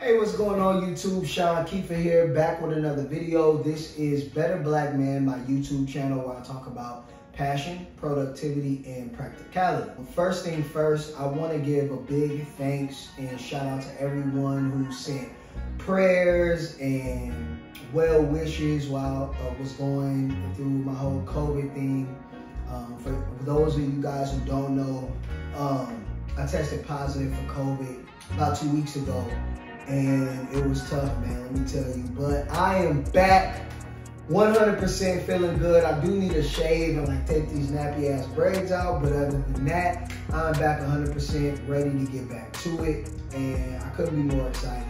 Hey, what's going on YouTube? Sean Kiefer here, back with another video. This is Better Black Man, my YouTube channel where I talk about passion, productivity, and practicality. First thing first, I want to give a big thanks and shout out to everyone who sent prayers and well wishes while I was going through my whole COVID thing. For those of you guys who don't know, I tested positive for COVID about 2 weeks ago. And it was tough, man, let me tell you. But I am back, 100% feeling good. I do need a shave and like take these nappy ass braids out. But other than that, I'm back 100% ready to get back to it. And I couldn't be more excited.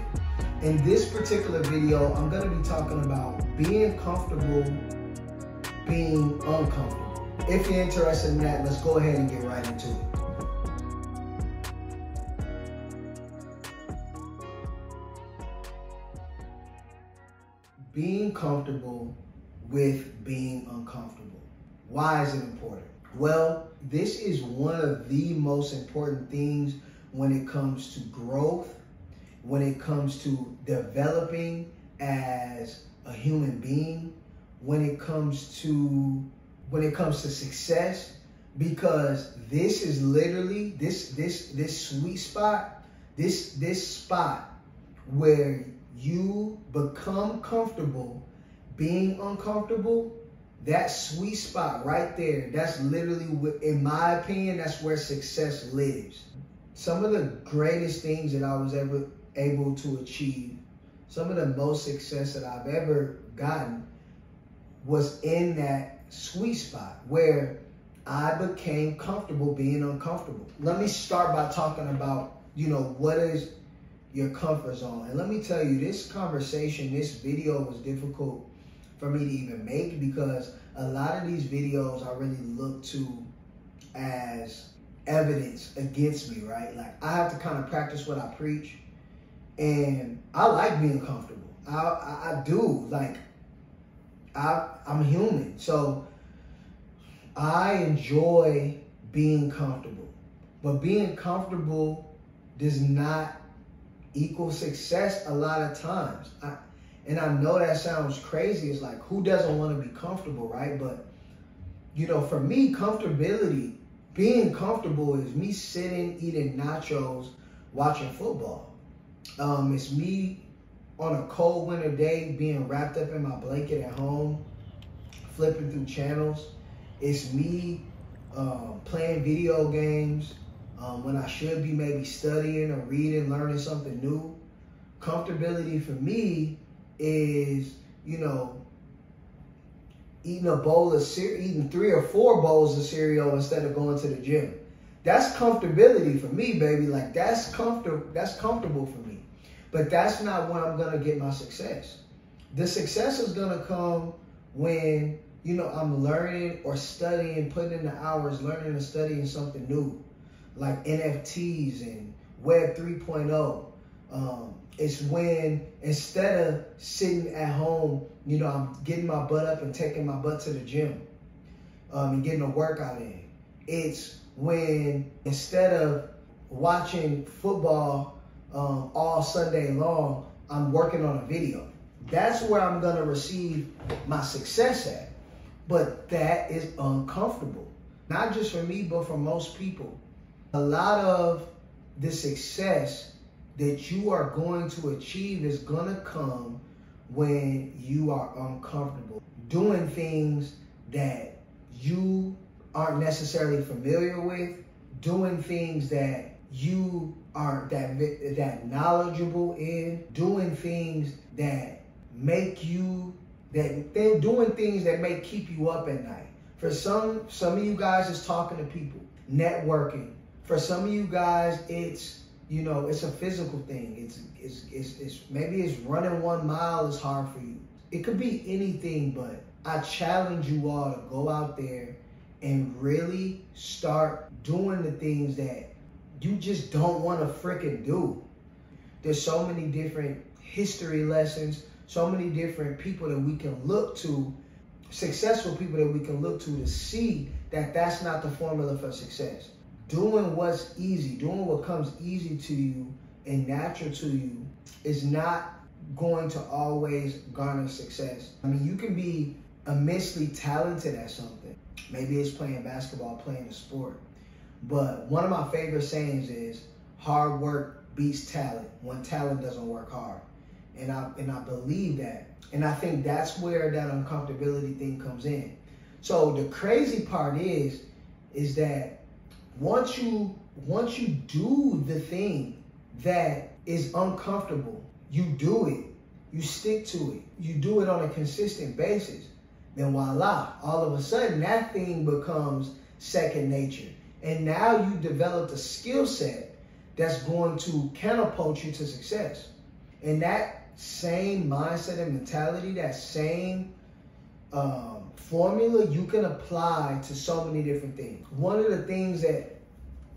In this particular video, I'm gonna be talking about being comfortable, being uncomfortable. If you're interested in that, let's go ahead and get right into it. Being comfortable with being uncomfortable. Why is it important? Well, this is one of the most important things when it comes to growth, when it comes to developing as a human being, when it comes to success, because this is literally this sweet spot, this spot where you become comfortable being uncomfortable. That sweet spot right there, that's literally, in my opinion, that's where success lives. Some of the greatest things that I was ever able to achieve, some of the most success that I've ever gotten was in that sweet spot where I became comfortable being uncomfortable. Let me start by talking about, what is your comfort zone. And let me tell you, this conversation, this video was difficult for me to even make because a lot of these videos I really look to as evidence against me, right? Like I have to kind of practice what I preach, and I like being comfortable. I do. Like I'm human, so I enjoy being comfortable. But being comfortable does not equal success a lot of times. And I know that sounds crazy. It's like, who doesn't want to be comfortable, right? But, for me, comfortability, being comfortable is me sitting, eating nachos, watching football. It's me on a cold winter day being wrapped up in my blanket at home, flipping through channels. It's me playing video games, when I should be maybe studying or reading, learning something new. Comfortability for me is, eating a bowl of cereal, eating 3 or 4 bowls of cereal instead of going to the gym. That's comfortability for me, baby. Like that's comfortable for me. But that's not when I'm gonna get my success. The success is gonna come when, I'm learning or studying, putting in the hours, learning and studying something new, like NFTs and Web 3.0. It's when instead of sitting at home, I'm getting my butt up and taking my butt to the gym and getting a workout in. It's when instead of watching football all Sunday long, I'm working on a video. That's where I'm going to receive my success at. But that is uncomfortable. Not just for me, but for most people. A lot of the success that you are going to achieve is going to come when you are uncomfortable. Doing things that you aren't necessarily familiar with, doing things that you aren't that knowledgeable in, doing things that make you, doing things that may keep you up at night. For some of you guys, it's talking to people, networking. For some of you guys, it's it's a physical thing. It's maybe it's running 1 mile is hard for you. It could be anything, but I challenge you all to go out there and really start doing the things that you just don't want to freaking do. There's so many different history lessons, so many different people that we can look to, successful people that we can look to see that that's not the formula for success. Doing what's easy, doing what comes easy to you and natural to you is not going to always garner success. I mean, you can be immensely talented at something. Maybe it's playing basketball, playing a sport. But one of my favorite sayings is hard work beats talent when talent doesn't work hard. And I believe that. And I think that's where that uncomfortability thing comes in. So the crazy part is that once you do the thing that is uncomfortable, you do it, you stick to it, you do it on a consistent basis, then voila, all of a sudden that thing becomes second nature. And now you developed a skill set that's going to catapult you to success. And that same mindset and mentality, that same formula, you can apply to so many different things. One of the things that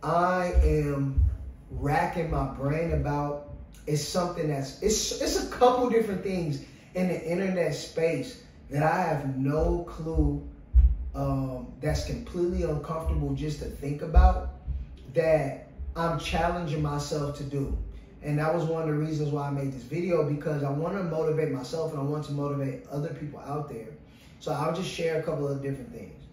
I am racking my brain about is something it's a couple different things in the internet space that I have no clue, that's completely uncomfortable just to think about, that I'm challenging myself to do. And that was one of the reasons why I made this video, because I want to motivate myself and I want to motivate other people out there. So I'll just share a couple of different things.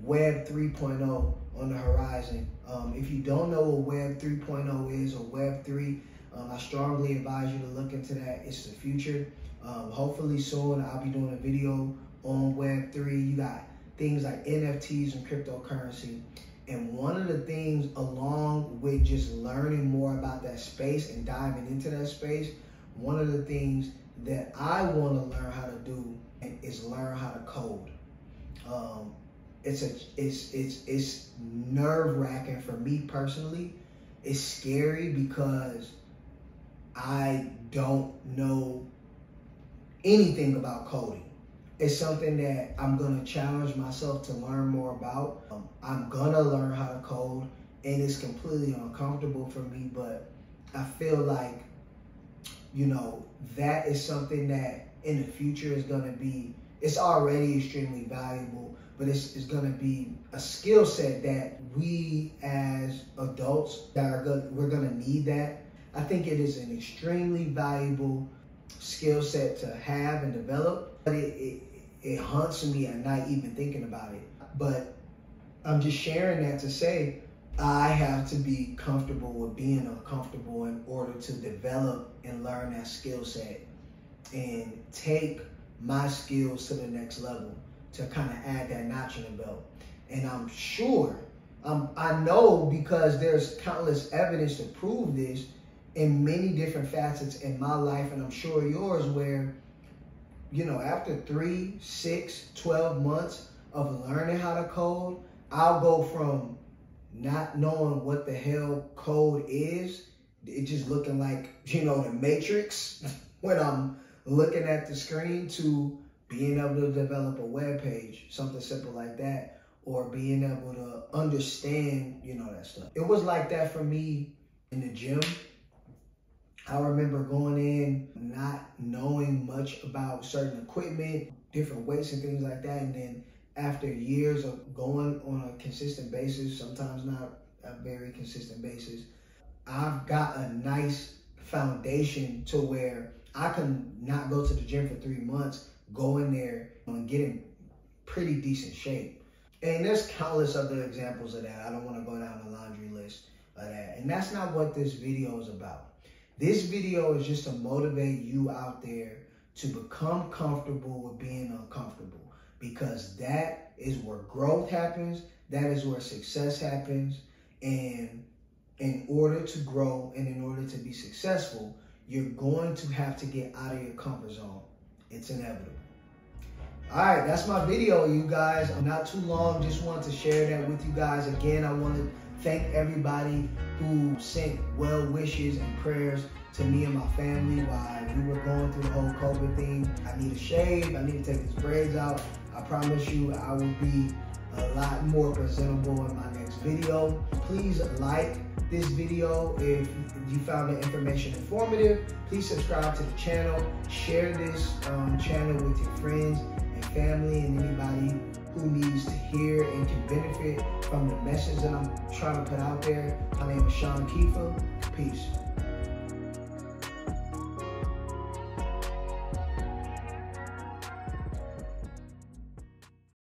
Web 3.0 on the horizon. If you don't know what Web 3.0 is, or Web 3, I strongly advise you to look into that. It's the future. Hopefully soon I'll be doing a video on Web 3. You got things like NFTs and cryptocurrency. And one of the things, along with just learning more about that space and diving into that space, one of the things that I want to learn how to do is learn how to code. It's nerve-wracking for me personally. It's scary because I don't know anything about coding. It's something that I'm gonna challenge myself to learn more about. I'm gonna learn how to code, and it's completely uncomfortable for me, but I feel like, you know, that is something that in the future is gonna be, it's already extremely valuable, but it's gonna be a skill set that we as adults we're gonna need that. I think it is an extremely valuable skill set to have and develop, but it haunts me at night even thinking about it. But I'm just sharing that to say I have to be comfortable with being uncomfortable in order to develop and learn that skill set and take my skills to the next level, to kind of add that notch in the belt. And I'm sure, I know, because there's countless evidence to prove this in many different facets in my life, and I'm sure yours, where, you know, after 3, 6, 12 months of learning how to code, I'll go from not knowing what the hell code is, it just looking like, you know, the Matrix when I'm looking at the screen, to being able to develop a web page, something simple like that, or being able to understand, you know, that stuff. It was like that for me in the gym. I remember going in not knowing much about certain equipment, different weights and things like that. And then after years of going on a consistent basis, sometimes not a very consistent basis, I've got a nice foundation to where I can not go to the gym for 3 months, go in there and get in pretty decent shape. And there's countless other examples of that. I don't want to go down the laundry list of that. And that's not what this video is about. This video is just to motivate you out there to become comfortable with being uncomfortable, because that is where growth happens. That is where success happens. And in order to grow and in order to be successful, you're going to have to get out of your comfort zone. It's inevitable. All right, that's my video, you guys. I'm not too long. Just wanted to share that with you guys. Again, I want to thank everybody who sent well wishes and prayers to me and my family while we were going through the whole COVID thing. I need a shave. I need to take these braids out. I promise you I will be a lot more presentable in my next video. Please like this video if you found the information informative. Please subscribe to the channel. Share this channel with your friends and family and anybody who needs to hear and can benefit from the message that I'm trying to put out there. My name is Sean Kiefer. Peace.